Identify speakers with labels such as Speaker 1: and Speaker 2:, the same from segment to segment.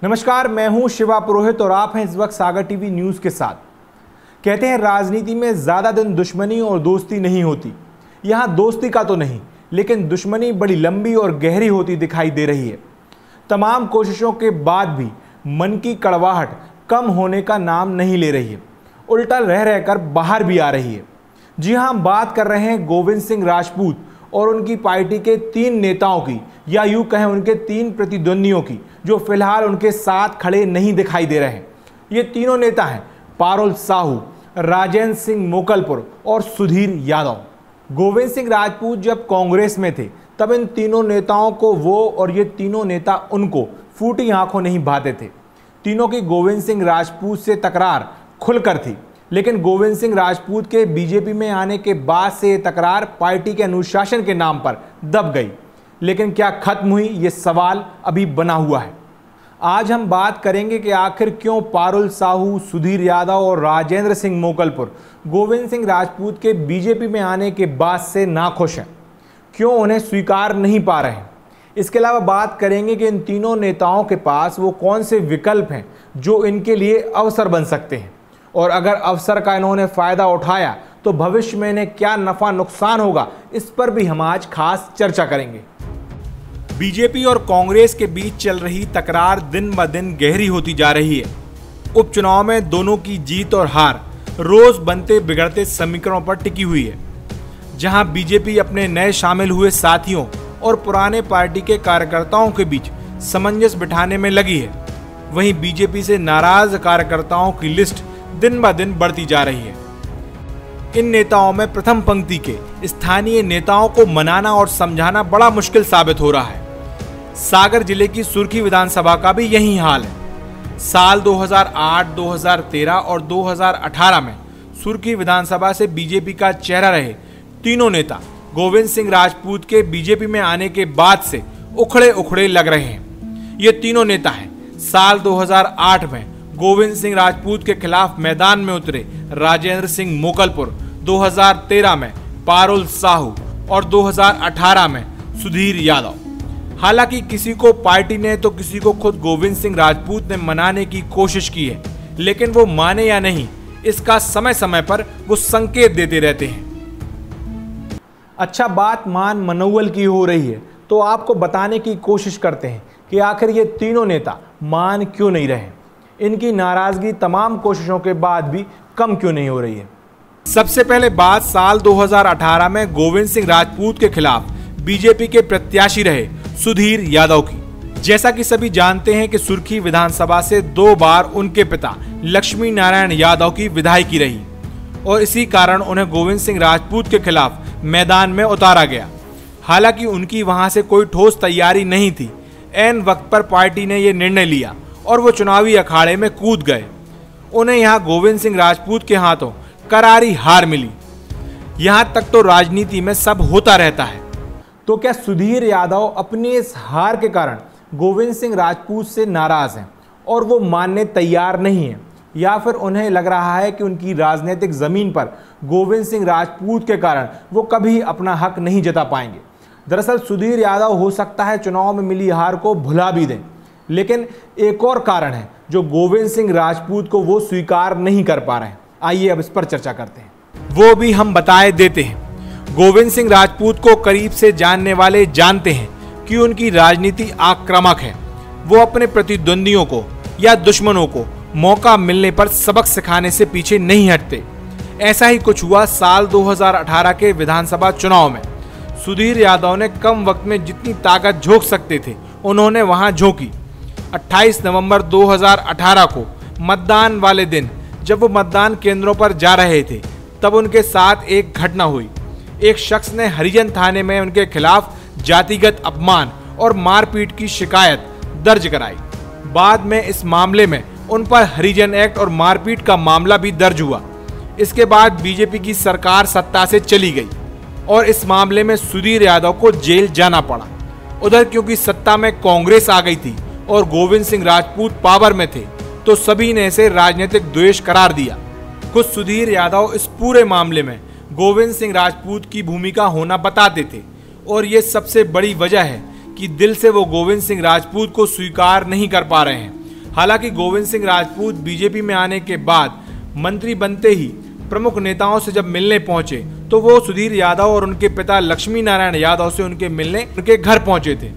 Speaker 1: नमस्कार, मैं हूं शिवा पुरोहित और आप हैं इस वक्त सागर टीवी न्यूज के साथ। कहते हैं राजनीति में ज्यादा दिन दुश्मनी और दोस्ती नहीं होती। यहां दोस्ती का तो नहीं, लेकिन दुश्मनी बड़ी लंबी और गहरी होती दिखाई दे रही है। तमाम कोशिशों के बाद भी मन की कड़वाहट कम होने का नाम नहीं ले रही है, उल्टा रह रहकर बाहर भी आ रही है। जी हां, हम बात कर रहे हैं गोविंद सिंह राजपूत और उनकी पार्टी के 3 नेताओं की, या यूं कहें उनके 3 प्रतिद्वंदियों की, जो फिलहाल उनके साथ खड़े नहीं दिखाई दे रहे हैं। ये तीनों नेता हैं पारुल साहू, राजेंद्र सिंह मोकलपुर और सुधीर यादव। गोविंद सिंह राजपूत जब कांग्रेस में थे तब इन तीनों नेताओं को वो और ये तीनों नेता उनको फूटी आंखों नहीं भाते थे। तीनों की गोविंद सिंह राजपूत से तकरार खुलकर थी, लेकिन गोविंद सिंह राजपूत के बीजेपी में आने के बाद से ये तकरार पार्टी के अनुशासन के नाम पर दब गई। लेकिन क्या खत्म हुई, ये सवाल अभी बना हुआ है। आज हम बात करेंगे कि आखिर क्यों पारुल साहू, सुधीर यादव और राजेंद्र सिंह मोकलपुर गोविंद सिंह राजपूत के बीजेपी में आने के बाद से नाखुश हैं, क्यों उन्हें स्वीकार नहीं पा रहे हैं। इसके अलावा बात करेंगे कि इन तीनों नेताओं के पास वो कौन से विकल्प हैं जो इनके लिए अवसर बन सकते हैं, और अगर अवसर का इन्होंने फायदा उठाया तो भविष्य में इन्हें क्या नफा नुकसान होगा, इस पर भी हम आज खास चर्चा करेंगे। बीजेपी और कांग्रेस के बीच चल रही तकरार दिन ब दिन गहरी होती जा रही है। उपचुनाव में दोनों की जीत और हार रोज बनते बिगड़ते समीकरणों पर टिकी हुई है। जहां बीजेपी अपने नए शामिल हुए साथियों और पुराने पार्टी के कार्यकर्ताओं के बीच सामंजस्य बिठाने में लगी है, वहीं बीजेपी से नाराज कार्यकर्ताओं की लिस्ट दिन ब दिन बढ़ती जा रही है। इन नेताओं में प्रथम पंक्ति के स्थानीय नेताओं को मनाना और समझाना बड़ा मुश्किल साबित हो रहा है। सागर जिले की सुर्खी विधानसभा का भी यही हाल है। साल 2008, 2013 और 2018 में सुर्खी विधानसभा से बीजेपी का चेहरा रहे तीनों नेता गोविंद सिंह राजपूत के बीजेपी में आने के बाद से उखड़े उखड़े लग रहे हैं। ये तीनों नेता हैं साल 2008 में गोविंद सिंह राजपूत के खिलाफ मैदान में उतरे राजेंद्र सिंह मोकलपुर, 2013 में पारुल साहू और 2018 में सुधीर यादव। हालांकि किसी को पार्टी ने तो किसी को खुद गोविंद सिंह राजपूत ने मनाने की कोशिश की है, लेकिन वो माने या नहीं, इसका समय समय पर वो संकेत देते रहते हैं। अच्छा, बात मान मनोवल की हो रही है तो आपको बताने की कोशिश करते हैं कि आखिर ये तीनों नेता मान क्यों नहीं रहे। इनकी नाराजगी तमाम कोशिशों के बाद भी कम क्यों नहीं हो रही है। सबसे पहले बात साल 2018 में गोविंद सिंह राजपूत के खिलाफ बीजेपी के प्रत्याशी रहे सुधीर यादव की। जैसा कि सभी जानते हैं कि सुर्खी विधानसभा से 2 बार उनके पिता लक्ष्मी नारायण यादव की विधायकी रही और इसी कारण उन्हें गोविंद सिंह राजपूत के खिलाफ मैदान में उतारा गया। हालांकि उनकी वहां से कोई ठोस तैयारी नहीं थी। ऐन वक्त पर पार्टी ने यह निर्णय लिया और वो चुनावी अखाड़े में कूद गए। उन्हें यहाँ गोविंद सिंह राजपूत के हाथों करारी हार मिली। यहाँ तक तो राजनीति में सब होता रहता है। तो क्या सुधीर यादव अपनी इस हार के कारण गोविंद सिंह राजपूत से नाराज हैं और वो मानने तैयार नहीं है, या फिर उन्हें लग रहा है कि उनकी राजनीतिक जमीन पर गोविंद सिंह राजपूत के कारण वो कभी अपना हक नहीं जता पाएंगे। दरअसल सुधीर यादव हो सकता है चुनाव में मिली हार को भुला भी दें, लेकिन एक और कारण है जो गोविंद सिंह राजपूत को वो स्वीकार नहीं कर पा रहे हैं। आइए अब इस पर चर्चा करते हैं, वो भी हम बताए देते हैं। गोविंद सिंह राजपूत को करीब से जानने वाले जानते हैं कि उनकी राजनीति आक्रामक है। वो अपने प्रतिद्वंदियों को या दुश्मनों को मौका मिलने पर सबक सिखाने से पीछे नहीं हटते। ऐसा ही कुछ हुआ साल 2018 के विधानसभा चुनाव में। सुधीर यादव ने कम वक्त में जितनी ताकत झोंक सकते थे उन्होंने वहां झोंकी। 28 नवंबर 2018 को मतदान वाले दिन जब वो मतदान केंद्रों पर जा रहे थे तब उनके साथ एक घटना हुई। एक शख्स ने हरिजन थाने में उनके खिलाफ जातिगत अपमान और मारपीट की शिकायत दर्ज कराई। बाद में इस मामले में उन पर हरिजन एक्ट और मारपीट का मामला भी दर्ज हुआ। इसके बाद बीजेपी की सरकार सत्ता से चली गई और इस मामले में सुधीर यादव को जेल जाना पड़ा। उधर क्योंकि सत्ता में कांग्रेस आ गई थी और गोविंद सिंह राजपूत पावर में थे तो सभी ने इसे राजनीतिक द्वेष करार दिया। खुद सुधीर यादव इस पूरे मामले में गोविंद सिंह राजपूत की भूमिका होना बताते थे और ये सबसे बड़ी वजह है कि दिल से वो गोविंद सिंह राजपूत को स्वीकार नहीं कर पा रहे हैं हालांकि गोविंद सिंह राजपूत बीजेपी में आने के बाद मंत्री बनते ही प्रमुख नेताओं से जब मिलने पहुंचे तो वो सुधीर यादव और उनके पिता लक्ष्मी नारायण यादव से उनके मिलने उनके घर पहुंचे थे।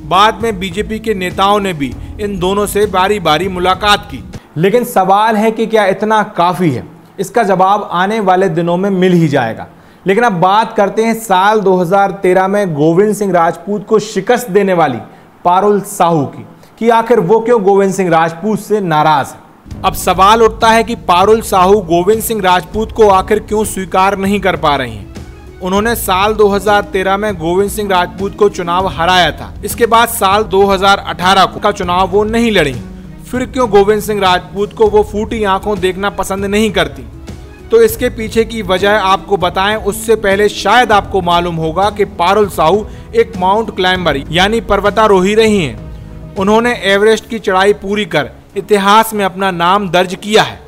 Speaker 1: बाद में बीजेपी के नेताओं ने भी इन दोनों से बारी बारी मुलाकात की। लेकिन सवाल है कि क्या इतना काफी है? इसका जवाब आने वाले दिनों में मिल ही जाएगा। लेकिन अब बात करते हैं साल 2013 में गोविंद सिंह राजपूत को शिकस्त देने वाली पारुल साहू की, कि आखिर वो क्यों गोविंद सिंह राजपूत से नाराज है। अब सवाल उठता है कि पारुल साहू गोविंद सिंह राजपूत को आखिर क्यों स्वीकार नहीं कर पा रही हैं। उन्होंने साल 2013 में गोविंद सिंह राजपूत को चुनाव हराया था। इसके बाद साल 2018 का चुनाव वो नहीं लड़ी। फिर क्यों गोविंद सिंह राजपूत को वो फूटी आंखों देखना पसंद नहीं करती? तो इसके पीछे की वजह आपको बताएं उससे पहले शायद आपको मालूम होगा कि पारुल साहू एक माउंट क्लाइंबर यानी पर्वतारोही रही हैं। उन्होंने एवरेस्ट की चढ़ाई पूरी कर इतिहास में अपना नाम दर्ज किया है।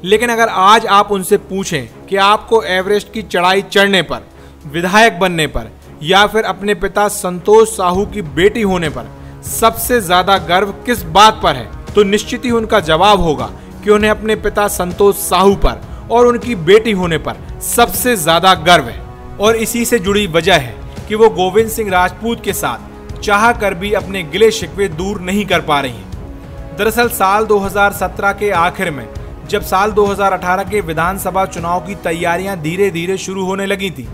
Speaker 1: लेकिन अगर आज आप उनसे पूछें कि आपको एवरेस्ट की चढ़ाई चढ़ने पर, विधायक बनने पर या फिर अपने पिता संतोष साहू की बेटी होने पर सबसे ज्यादा गर्व किस बात पर है, तो निश्चित ही उनका जवाब होगा कि उन्हें अपने पिता संतोष साहू पर और उनकी बेटी होने पर सबसे ज्यादा गर्व है। और इसी से जुड़ी वजह है कि वो गोविंद सिंह राजपूत के साथ चाह कर भी अपने गिले शिकवे दूर नहीं कर पा रही हैं। दरअसल साल 2017 के आखिर में जब साल 2018 के विधानसभा चुनाव की तैयारियां धीरे धीरे शुरू होने लगी थी,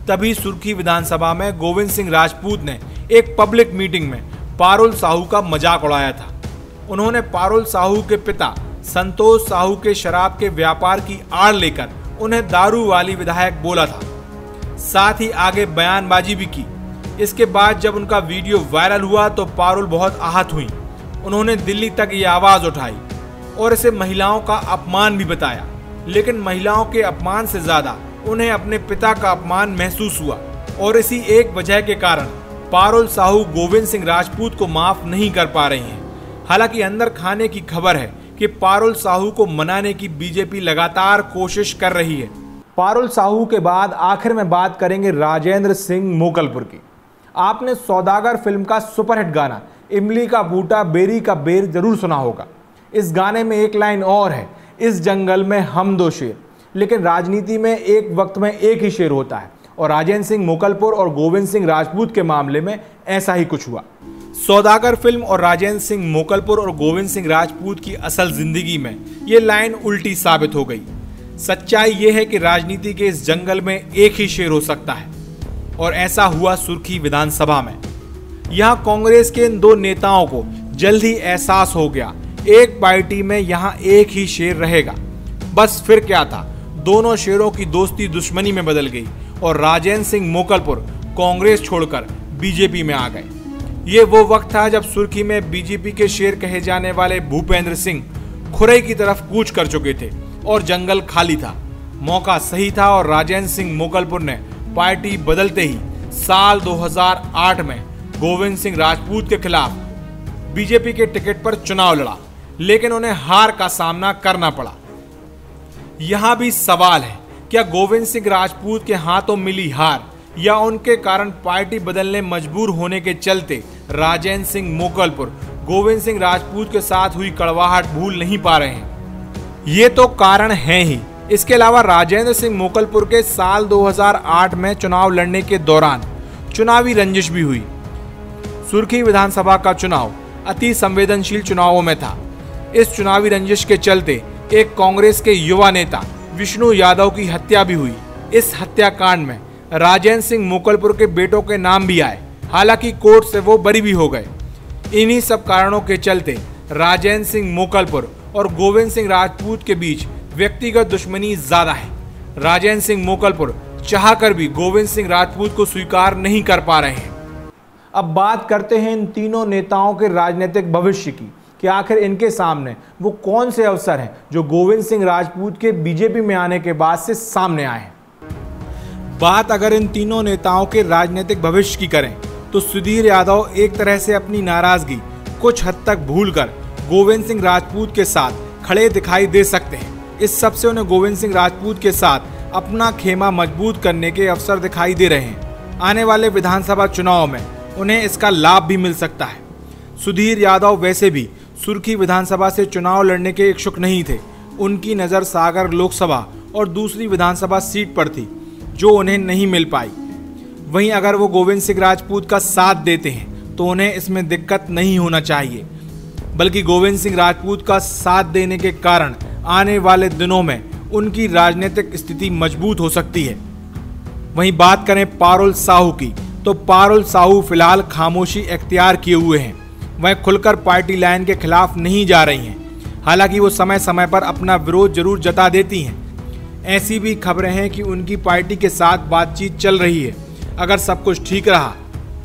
Speaker 1: तभी सुर्खी विधानसभा में गोविंद सिंह राजपूत ने एक पब्लिक मीटिंग में पारुल साहू का मजाक उड़ाया था। उन्होंने पारुल साहू के पिता संतोष साहू के शराब के व्यापार की आड़ लेकर उन्हें दारू वाली विधायक बोला था। साथ ही आगे बयानबाजी भी की। इसके बाद जब उनका वीडियो वायरल हुआ तो पारुल बहुत आहत हुई। उन्होंने दिल्ली तक ये आवाज उठाई और इसे महिलाओं का अपमान भी बताया। लेकिन महिलाओं के अपमान से ज्यादा उन्हें अपने पिता का अपमान महसूस हुआ और इसी एक वजह के कारण पारुल साहू गोविंद सिंह राजपूत को माफ नहीं कर पा रही हैं। हालांकि अंदर खाने की खबर है कि पारुल साहू को मनाने की बीजेपी लगातार कोशिश कर रही है। पारुल साहू के बाद आखिर में बात करेंगे राजेंद्र सिंह मोकलपुर की। आपने सौदागर फिल्म का सुपरहिट गाना इमली का बूटा बेरी का बेर जरूर सुना होगा। इस गाने में एक लाइन और है, इस जंगल में हम दो शेर। लेकिन राजनीति में एक वक्त में एक ही शेर होता है और राजेंद्र सिंह मोकलपुर और गोविंद सिंह राजपूत के मामले में ऐसा ही कुछ हुआ। सौदागर फिल्म और राजेंद्र सिंह मोकलपुर और गोविंद सिंह राजपूत की असल जिंदगी में ये लाइन उल्टी साबित हो गई। सच्चाई ये है कि राजनीति के इस जंगल में एक ही शेर हो सकता है और ऐसा हुआ सुर्खी विधानसभा में। यहाँ कांग्रेस के इन दो नेताओं को जल्द ही एहसास हो गया, एक पार्टी में यहाँ एक ही शेर रहेगा। बस फिर क्या था, दोनों शेरों की दोस्ती दुश्मनी में बदल गई और राजेंद्र सिंह मोकलपुर कांग्रेस छोड़कर बीजेपी में आ गए। ये वो वक्त था जब सुर्खी में बीजेपी के शेर कहे जाने वाले भूपेंद्र सिंह खुरई की तरफ कूच कर चुके थे और जंगल खाली था। मौका सही था और राजेंद्र सिंह मोकलपुर ने पार्टी बदलते ही साल 2008 में गोविंद सिंह राजपूत के खिलाफ बीजेपी के टिकट पर चुनाव लड़ा, लेकिन उन्हें हार का सामना करना पड़ा। यहां भी सवाल है, क्या गोविंद सिंह राजपूत के हाथों मिली हार या उनके कारण पार्टी बदलने मजबूर होने के चलते राजेंद्र सिंह मोकलपुर गोविंद सिंह राजपूत के साथ हुई कड़वाहट भूल नहीं पा रहे हैं? ये तो कारण हैं ही। इसके अलावा राजेंद्र सिंह मोकलपुर के साल 2008 में चुनाव लड़ने के दौरान चुनावी रंजिश भी हुई। सुर्खी विधानसभा का चुनाव अति संवेदनशील चुनावों में था। इस चुनावी रंजिश के चलते एक कांग्रेस के युवा नेता विष्णु यादव की हत्या भी हुई। इस हत्याकांड में राजेंद्र सिंह मोकलपुर के बेटों के नाम भी आए, हालांकि कोर्ट से वो बरी भी हो गए। इन्हीं सब कारणों के चलते राजेंद्र सिंह मोकलपुर और गोविंद सिंह राजपूत के बीच व्यक्तिगत दुश्मनी ज्यादा है। राजेंद्र सिंह मोकलपुर चाहकर भी गोविंद सिंह राजपूत को स्वीकार नहीं कर पा रहे हैं। अब बात करते हैं इन तीनों नेताओं के राजनीतिक भविष्य की, कि आखिर इनके सामने वो कौन से अवसर हैं जो गोविंद सिंह राजपूत के बीजेपी में आने के बाद से सामने आए हैं। बात अगर इन तीनों नेताओं के राजनीतिक भविष्य की करें तो सुधीर यादव एक तरह से अपनी नाराजगी कुछ हद तक भूलकर गोविंद सिंह राजपूत के साथ खड़े दिखाई दे सकते हैं। इस सब से उन्हें गोविंद सिंह राजपूत के साथ अपना खेमा मजबूत करने के अवसर दिखाई दे रहे हैं। आने वाले विधानसभा चुनाव में उन्हें इसका लाभ भी मिल सकता है। सुधीर यादव वैसे भी सुर्खी विधानसभा से चुनाव लड़ने के इच्छुक नहीं थे। उनकी नज़र सागर लोकसभा और दूसरी विधानसभा सीट पर थी, जो उन्हें नहीं मिल पाई। वहीं अगर वो गोविंद सिंह राजपूत का साथ देते हैं तो उन्हें इसमें दिक्कत नहीं होना चाहिए, बल्कि गोविंद सिंह राजपूत का साथ देने के कारण आने वाले दिनों में उनकी राजनीतिक स्थिति मजबूत हो सकती है। वहीं बात करें पारुल साहू की, तो पारुल साहू फिलहाल खामोशी इख्तियार किए हुए हैं। वह खुलकर पार्टी लाइन के खिलाफ नहीं जा रही हैं। हालांकि वो समय समय पर अपना विरोध जरूर जता देती हैं। ऐसी भी खबरें हैं कि उनकी पार्टी के साथ बातचीत चल रही है। अगर सब कुछ ठीक रहा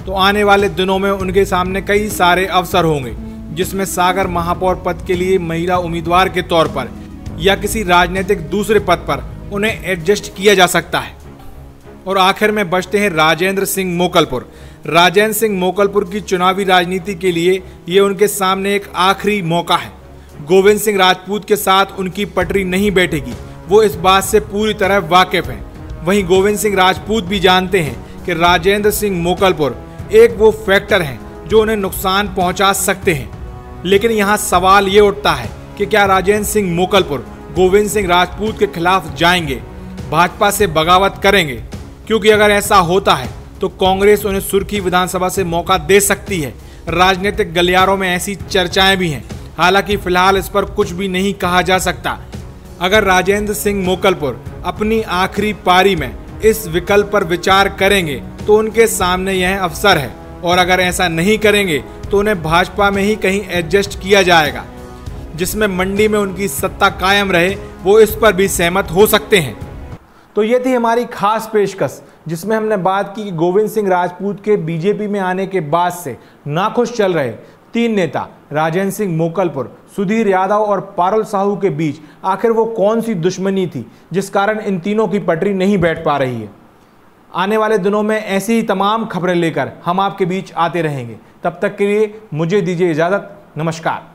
Speaker 1: तो आने वाले दिनों में उनके सामने कई सारे अवसर होंगे, जिसमें सागर महापौर पद के लिए महिला उम्मीदवार के तौर पर या किसी राजनीतिक दूसरे पद पर उन्हें एडजस्ट किया जा सकता है। और आखिर में बचते हैं राजेंद्र सिंह मोकलपुर। राजेंद्र सिंह मोकलपुर की चुनावी राजनीति के लिए ये उनके सामने एक आखिरी मौका है। गोविंद सिंह राजपूत के साथ उनकी पटरी नहीं बैठेगी, वो इस बात से पूरी तरह वाकिफ हैं। वहीं गोविंद सिंह राजपूत भी जानते हैं कि राजेंद्र सिंह मोकलपुर एक वो फैक्टर हैं जो उन्हें नुकसान पहुंचा सकते हैं। लेकिन यहाँ सवाल ये उठता है कि क्या राजेंद्र सिंह मोकलपुर गोविंद सिंह राजपूत के खिलाफ जाएंगे, भाजपा से बगावत करेंगे? क्योंकि अगर ऐसा होता है तो कांग्रेस उन्हें सुर्खी विधानसभा से मौका दे सकती है। राजनीतिक गलियारों में ऐसी चर्चाएं भी हैं। हालांकि फिलहाल इस पर कुछ भी नहीं कहा जा सकता। अगर राजेंद्र सिंह मोकलपुर अपनी आखिरी पारी में इस विकल्प पर विचार करेंगे तो उनके सामने यह अवसर है, और अगर ऐसा नहीं करेंगे तो उन्हें भाजपा में ही कहीं एडजस्ट किया जाएगा, जिसमें मंडी में उनकी सत्ता कायम रहे। वो इस पर भी सहमत हो सकते हैं। तो ये थी हमारी खास पेशकश, जिसमें हमने बात की कि गोविंद सिंह राजपूत के बीजेपी में आने के बाद से नाखुश चल रहे 3 नेता राजेंद्र सिंह मोकलपुर, सुधीर यादव और पारुल साहू के बीच आखिर वो कौन सी दुश्मनी थी जिस कारण इन तीनों की पटरी नहीं बैठ पा रही है। आने वाले दिनों में ऐसी ही तमाम खबरें लेकर हम आपके बीच आते रहेंगे। तब तक के लिए मुझे दीजिए इजाज़त। नमस्कार।